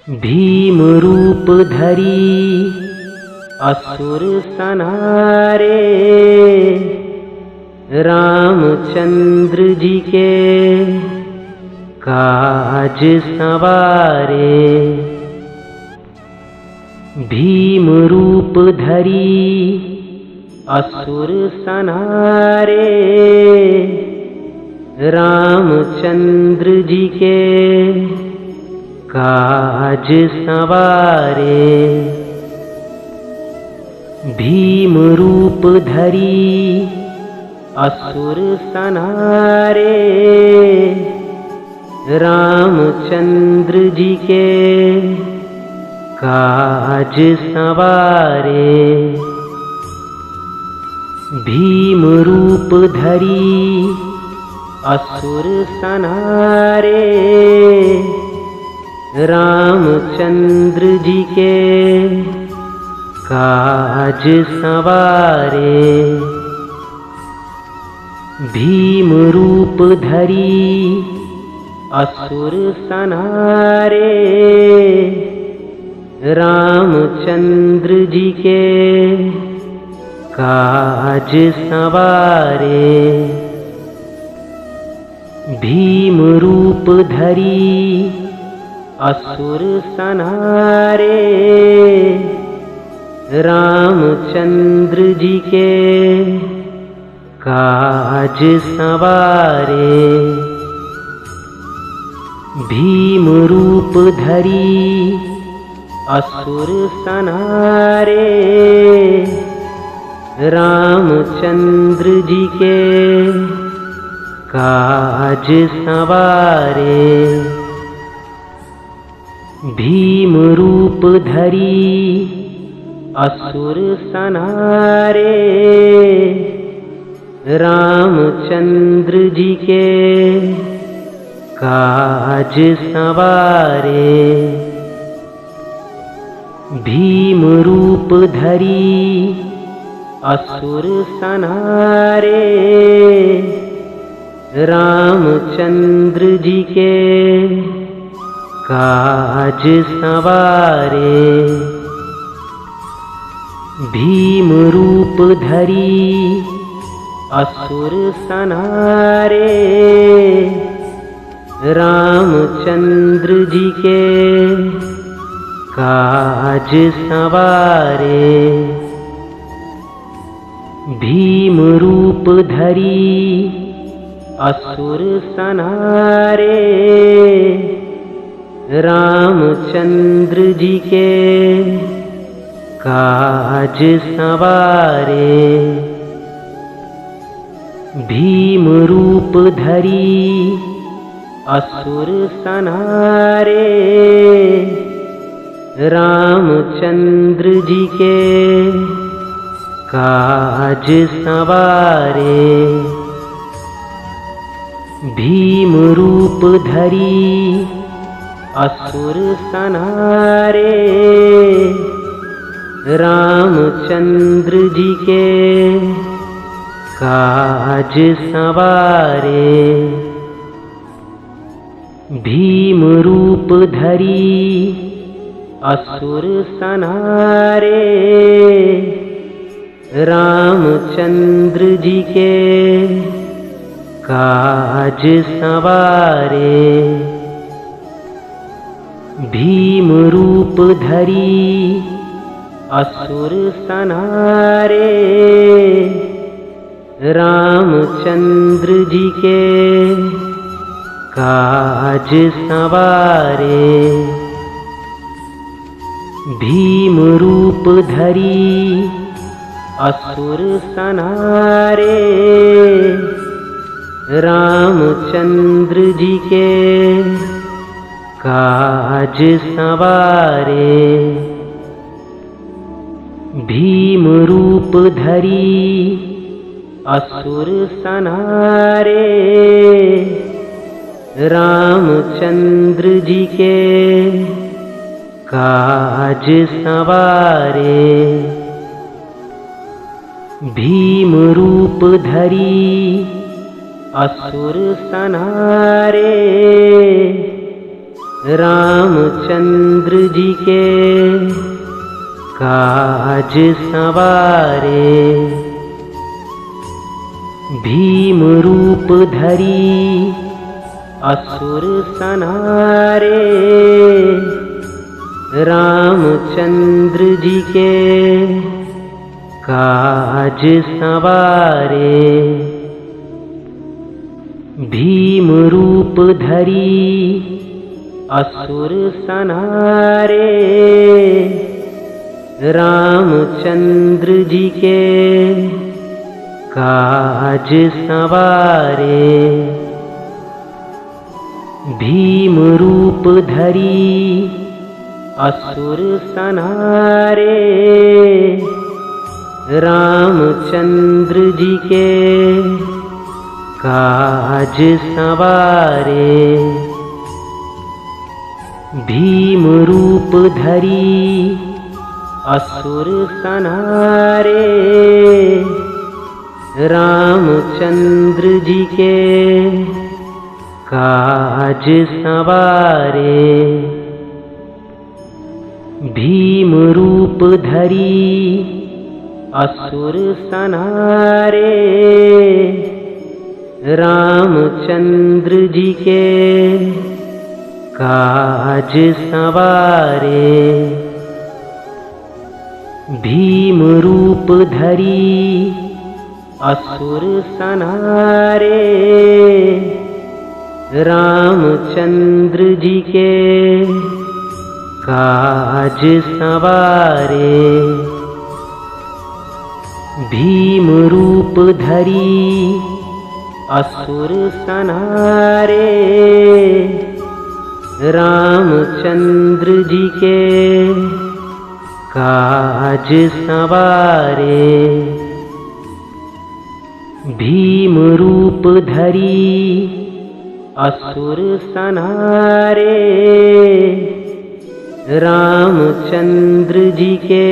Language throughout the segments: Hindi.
भीम रूप धरी असुर संहारे, रामचंद्र जी के काज संवारे। भीम रूप धरी असुर संहारे, रामचंद्र जी के काज संवारे। भीम रूप धरी असुर संहारे, रामचंद्र जी के काज संवारे। भीम रूप धरी असुर संहारे, रामचंद्र जी के काज संवारे। भीम रूप धरी असुर संहारे, रामचंद्र जी के काज संवारे। भीम रूप धरी असुर संहारे, रामचंद्र जी के काज संवारे। भीम रूप धरी असुर संहारे, रामचंद्र जी के काज संवारे। भीम रूप धरी असुर संहारे, रामचंद्र जी के काज संवारे। भीम रूप धरी असुर संहारे, रामचंद्र जी के काज संवारे। भीम रूप धरी असुर संहारे, रामचंद्र जी के काज संवारे। भीम रूप धरी असुर संहारे, रामचंद्र जी के काज संवारे। भीम रूप धरी असुर संहारे, रामचंद्र जी के काज संवारे। भीम रूप धरी असुर संहारे, रामचंद्र जी के काज संवारे। भीम रूप धरी असुर संहारे, रामचंद्र जी के काज संवारे। भीम रूप धरी असुर संहारे, रामचंद्र जी के काज संवारे। भीम रूप धरी असुर संहारे, रामचंद्र जी के काज संवारे। भीम रूप धरी असुर संहारे, रामचंद्र जी के काज संवारे। भीम रूप धरी असुर संहारे, रामचंद्र जी के काज संवारे। भीम रूप धरी असुर संहारे। रामचंद्र जी के काज संवारे। भीम रूप धरी असुर संहारे। रामचंद्र जी के काज संवारे। भीम रूप धरी असुर संहारे। रामचंद्र जी के काज संवारे। भीम रूप धरी असुर संहारे। रामचंद्र जी के काज संवारे। भीम रूप धरी असुर संहारे। रामचंद्र जी के काज संवारे। भीम रूप धरी असुर संहारे। रामचंद्र जी के काज संवारे। भीम रूप धरी असुर संहारे। रामचंद्र जी के काज संवारे। भीम रूप धरी असुर संहारे। रामचंद्र जी के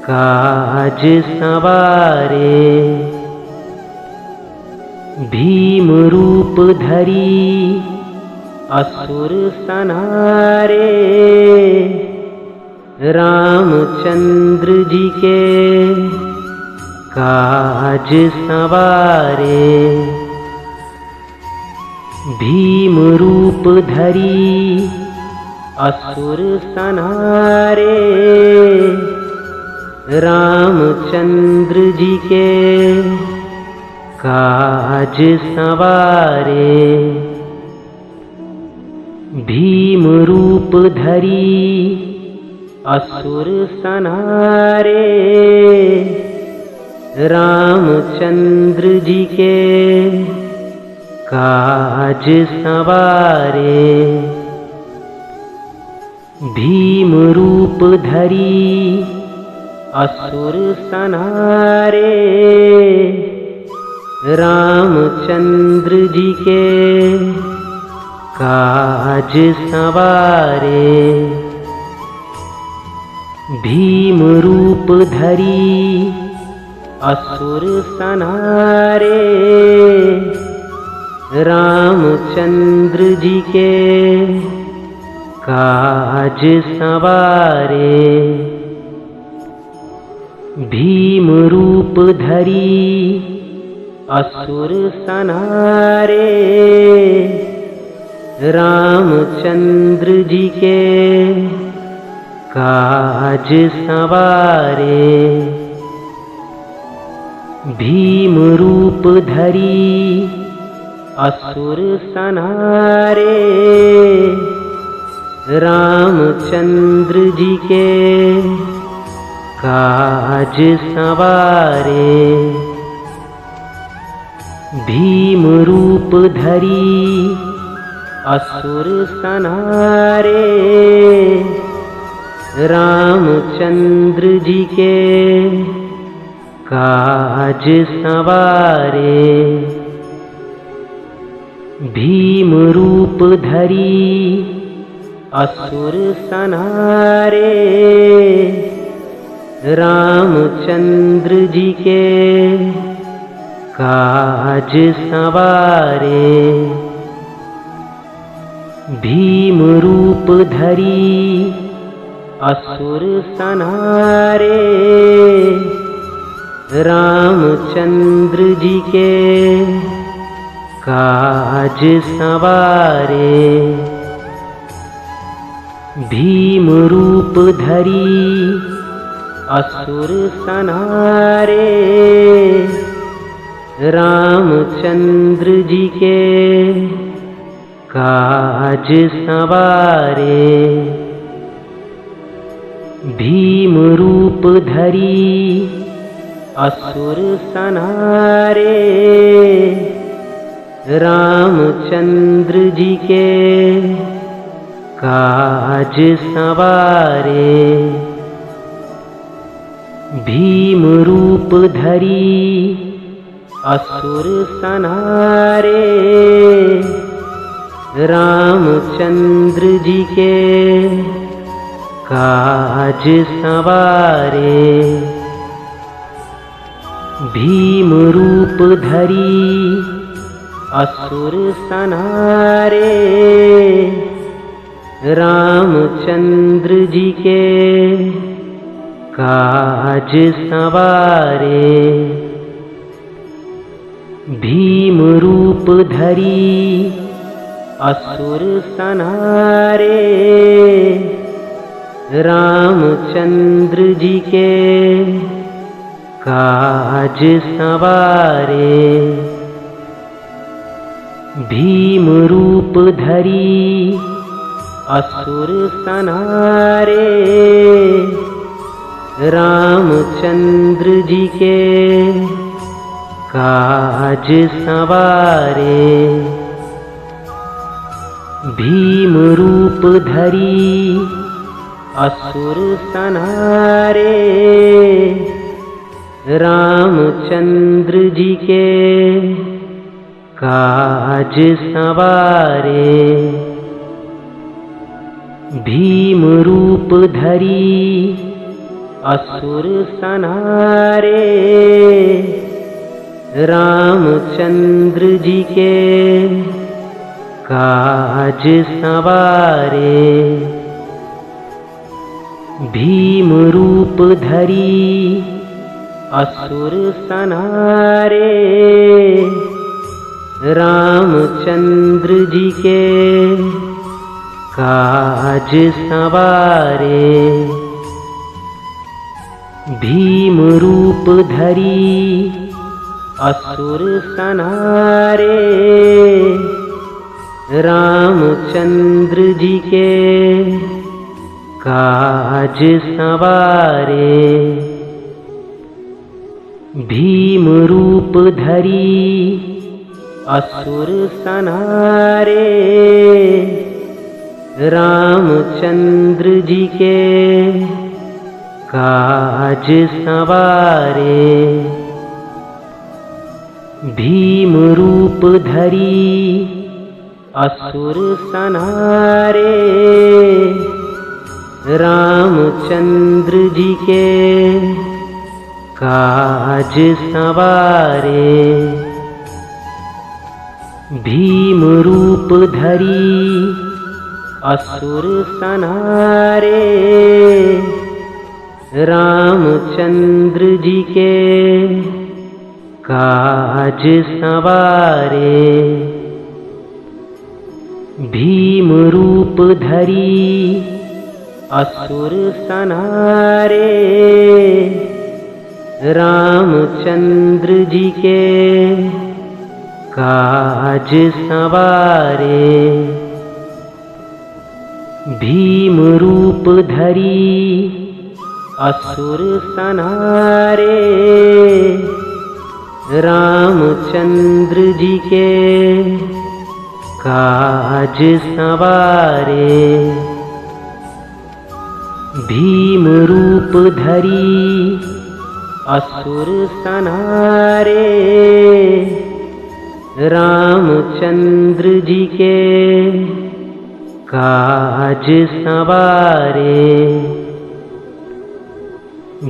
काज संवारे। भीम रूप धरी असुर संहारे। रामचंद्र जी के काज संवारे। भीम रूप धरी असुर संहारे। रामचंद्र जी के काज संवारे। भीम रूप धरी असुर संहारे। रामचंद्र जी के काज संवारे। भीम रूप धरी असुर संहारे। रामचंद्र जी के काज संवारे। भीम रूप धरी असुर संहारे। रामचंद्र जी के काज संवारे। भीम रूप धरी असुर संहारे। रामचंद्र जी के काज संवारे। भीम रूप धरी असुर संहारे। रामचंद्र जी के काज संवारे। भीम रूप धरी असुर संहारे। रामचंद्र जी के काज संवारे। भीम रूप धरी असुर संहारे। रामचंद्र जी के काज संवारे। भीम रूप धरी असुर संहारे, रामचंद्र जी के काज संवारे। भीम रूप धरी असुर संहारे, रामचंद्र जी के काज संवारे। भीम रूप धरी असुर संहारे, रामचंद्र जी के काज संवारे। भीम रूप धरी असुर संहारे, रामचंद्र जी के काज संवारे। भीम रूप धरी असुर संहारे, रामचंद्र जी के काज संवारे। भीम रूप धरी असुर संहारे, रामचंद्र जी के काज संवारे। भीम रूप धरी असुर संहारे, रामचंद्र जी के काज संवारे। भीम रूप धरी असुर संहारे, रामचंद्र जी के काज संवारे। भीम रूप धरी असुर संहारे, रामचंद्र जी के काज संवारे। भीम रूप धरी असुर संहारे, रामचंद्र जी के काज संवारे। भीम रूप धरी असुर संहारे, रामचंद्र जी के काज संवारे। भीम रूप धरी असुर संहारे, रामचंद्र जी के काज संवारे। भीम रूप धरी असुर संहारे, रामचंद्र जी के काज संवारे। भीम रूप धरी असुर संहारे, रामचंद्र जी के काज संवारे। भीम रूप धरी असुर संहारे, रामचंद्र जी के काज संवारे। भीम रूप धरी असुर संहारे, रामचंद्र जी के काज संवारे। भीम रूप धरी असुर संहारे, रामचंद्र जी के काज संवारे।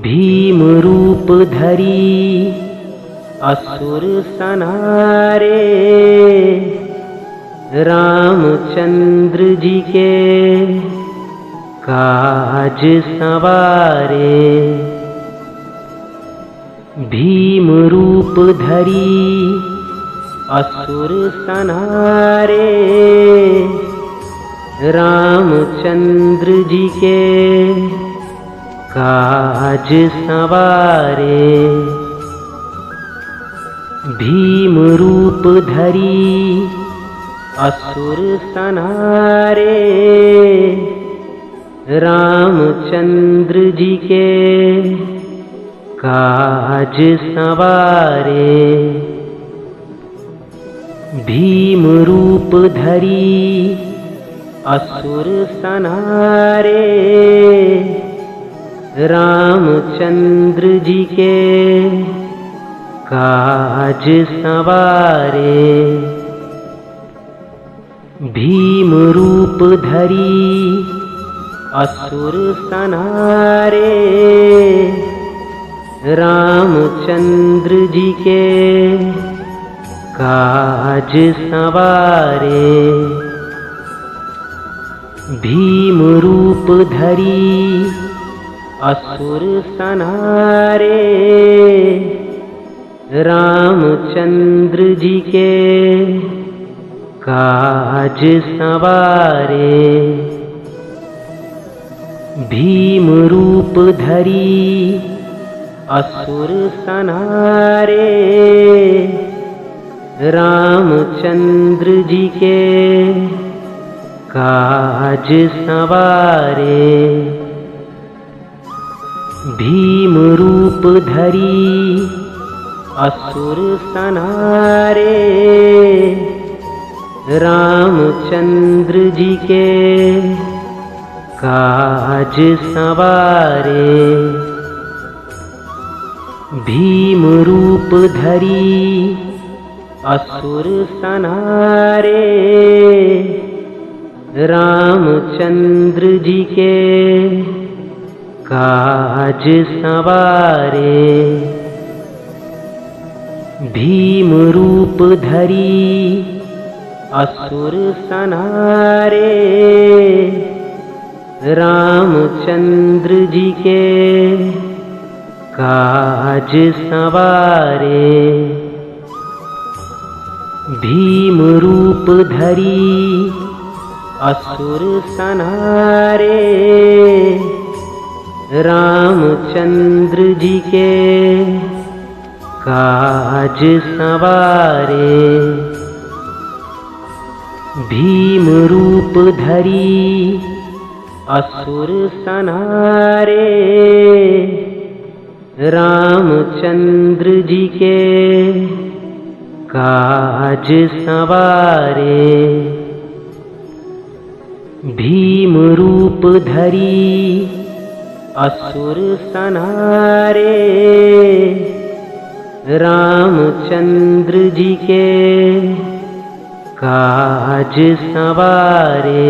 भीम रूप धरी असुर संहारे, रामचंद्र जी के काज संवारे। भीम रूप धरी असुर संहारे। रामचंद्र जी के काज संवारे। भीम रूप धरी असुर संहारे। रामचंद्र जी के काज संवारे। भीम रूप धरी असुर संहारे। रामचंद्र जी के काज संवारे। भीम रूप धरी असुर संहारे। रामचंद्र जी के काज संवारे। भीम रूप धरी असुर संहारे। रामचंद्र जी के काज संवारे। भीम रूप धरी असुर संहारे। रामचंद्र जी के काज संवारे। भीम रूप धरी असुर संहारे। रामचंद्र जी के काज संवारे। भीम रूप धरी असुर संहारे। रामचंद्र जी के काज संवारे। भीम रूप धरी असुर संहारे। रामचंद्र जी के काज संवारे। भीम रूप धरी असुर संहारे। रामचंद्र जी के काज संवारे। भीम रूप धरी असुर संहारे। रामचंद्र जी के काज संवारे। भीम रूप धरी असुर संहारे। रामचंद्र जी के काज संवारे।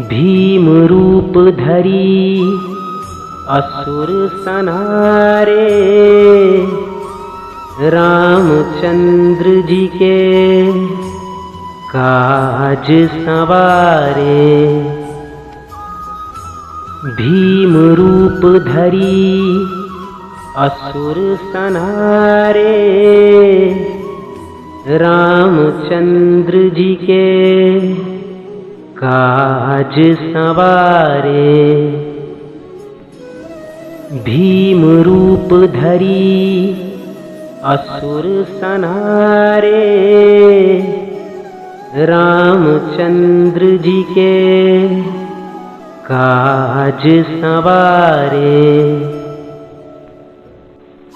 भीम रूप धरी असुर संहारे। रामचंद्र जी के काज संवारे। भीम रूप धरी असुर संहारे। रामचंद्र जी के काज संवारे। भीम रूप धरी असुर संहारे। रामचंद्र जी के काज संवारे।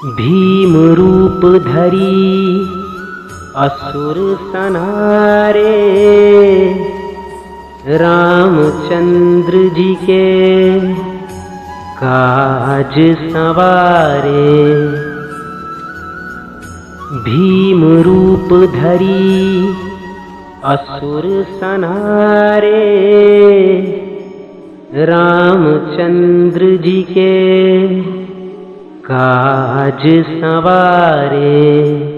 भीम रूप धरी असुर संहारे। रामचंद्र जी के काज संवारे। भीम रूप धरी असुर संहारे। रामचंद्र जी के काज संवारे।